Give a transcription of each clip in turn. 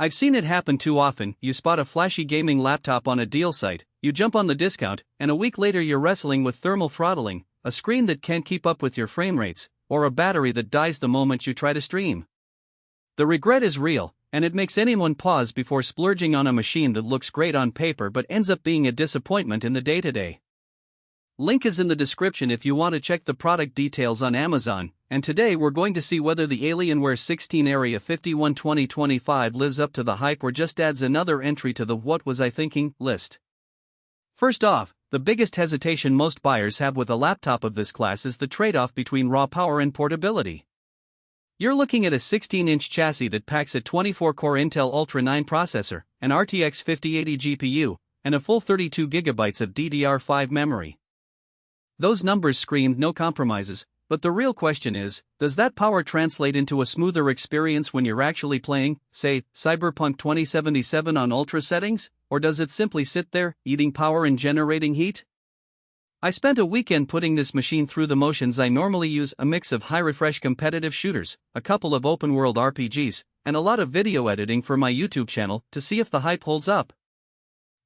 I've seen it happen too often. You spot a flashy gaming laptop on a deal site, you jump on the discount, and a week later you're wrestling with thermal throttling, a screen that can't keep up with your frame rates, or a battery that dies the moment you try to stream. The regret is real, and it makes anyone pause before splurging on a machine that looks great on paper but ends up being a disappointment in the day-to-day. Link is in the description if you want to check the product details on Amazon, and today we're going to see whether the Alienware 16 Area 51 2025 lives up to the hype or just adds another entry to the "what was I thinking" list. First off, the biggest hesitation most buyers have with a laptop of this class is the trade-off between raw power and portability. You're looking at a 16-inch chassis that packs a 24-core Intel Ultra 9 processor, an RTX 5080 GPU, and a full 32 GB of DDR5 memory. Those numbers scream no compromises, but the real question is, does that power translate into a smoother experience when you're actually playing, say, Cyberpunk 2077 on ultra settings, or does it simply sit there, eating power and generating heat? I spent a weekend putting this machine through the motions. I normally use a mix of high-refresh competitive shooters, a couple of open-world RPGs, and a lot of video editing for my YouTube channel to see if the hype holds up.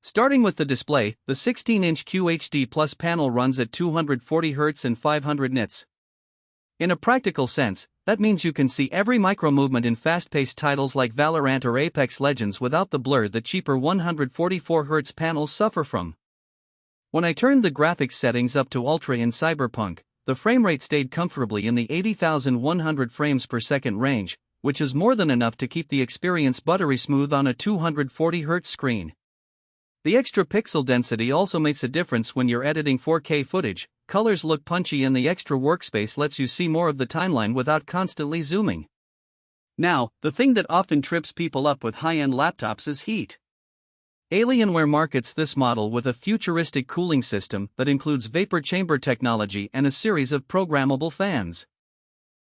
Starting with the display, the 16-inch QHD Plus panel runs at 240 Hz and 500 nits. In a practical sense, that means you can see every micro-movement in fast-paced titles like Valorant or Apex Legends without the blur that cheaper 144 Hz panels suffer from. When I turned the graphics settings up to Ultra in Cyberpunk, the frame rate stayed comfortably in the 80,100 frames per second range, which is more than enough to keep the experience buttery smooth on a 240 Hz screen. The extra pixel density also makes a difference when you're editing 4K footage. Colors look punchy and the extra workspace lets you see more of the timeline without constantly zooming. Now, the thing that often trips people up with high-end laptops is heat. Alienware markets this model with a futuristic cooling system that includes vapor chamber technology and a series of programmable fans.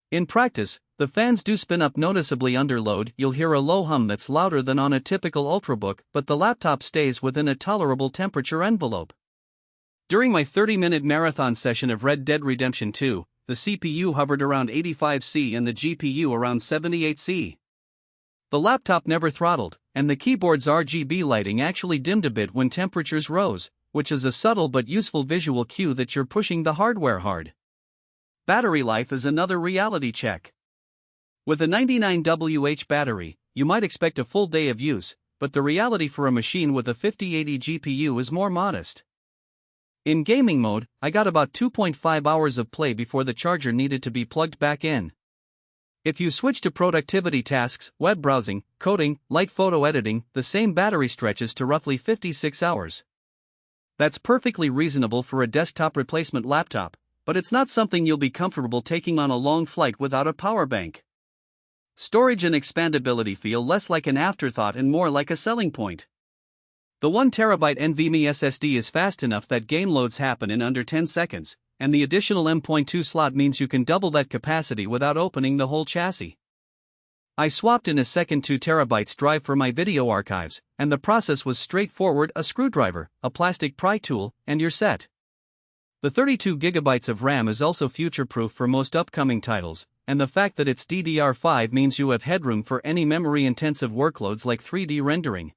In practice, the fans do spin up noticeably under load. You'll hear a low hum that's louder than on a typical Ultrabook, but the laptop stays within a tolerable temperature envelope. During my 30-minute marathon session of Red Dead Redemption 2, the CPU hovered around 85 C and the GPU around 78 C. The laptop never throttled, and the keyboard's RGB lighting actually dimmed a bit when temperatures rose, which is a subtle but useful visual cue that you're pushing the hardware hard. Battery life is another reality check. With a 99 Wh battery, you might expect a full day of use, but the reality for a machine with a 5080 GPU is more modest. In gaming mode, I got about 2.5 hours of play before the charger needed to be plugged back in. If you switch to productivity tasks, web browsing, coding, light photo editing, the same battery stretches to roughly 56 hours. That's perfectly reasonable for a desktop replacement laptop, but it's not something you'll be comfortable taking on a long flight without a power bank. Storage and expandability feel less like an afterthought and more like a selling point. The 1TB NVMe SSD is fast enough that game loads happen in under 10 seconds, and the additional M.2 slot means you can double that capacity without opening the whole chassis. I swapped in a second 2TB drive for my video archives, and the process was straightforward: a screwdriver, a plastic pry tool, and you're set. The 32 GB of RAM is also future-proof for most upcoming titles, and the fact that it's DDR5 means you have headroom for any memory-intensive workloads like 3D rendering.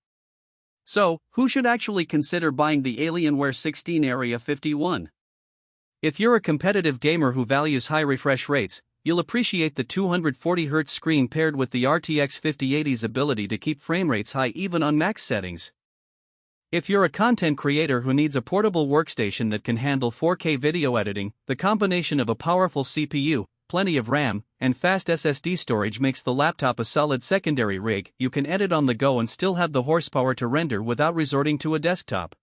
So, who should actually consider buying the Alienware 16 Area 51? If you're a competitive gamer who values high refresh rates, you'll appreciate the 240 Hz screen paired with the RTX 5080's ability to keep frame rates high even on max settings. If you're a content creator who needs a portable workstation that can handle 4K video editing, the combination of a powerful CPU, plenty of RAM, and fast SSD storage makes the laptop a solid secondary rig. You can edit on the go and still have the horsepower to render without resorting to a desktop.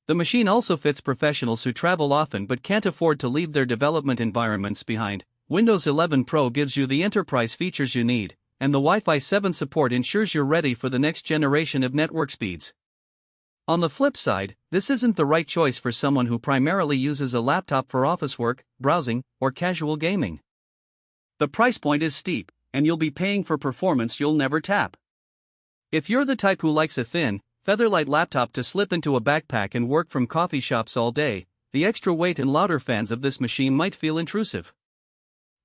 The machine also fits professionals who travel often but can't afford to leave their development environments behind. Windows 11 Pro gives you the enterprise features you need, and the Wi-Fi 7 support ensures you're ready for the next generation of network speeds. On the flip side, this isn't the right choice for someone who primarily uses a laptop for office work, browsing, or casual gaming. The price point is steep, and you'll be paying for performance you'll never tap. If you're the type who likes a thin, featherlight laptop to slip into a backpack and work from coffee shops all day, the extra weight and louder fans of this machine might feel intrusive.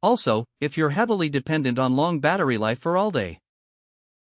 Also, if you're heavily dependent on long battery life for all day,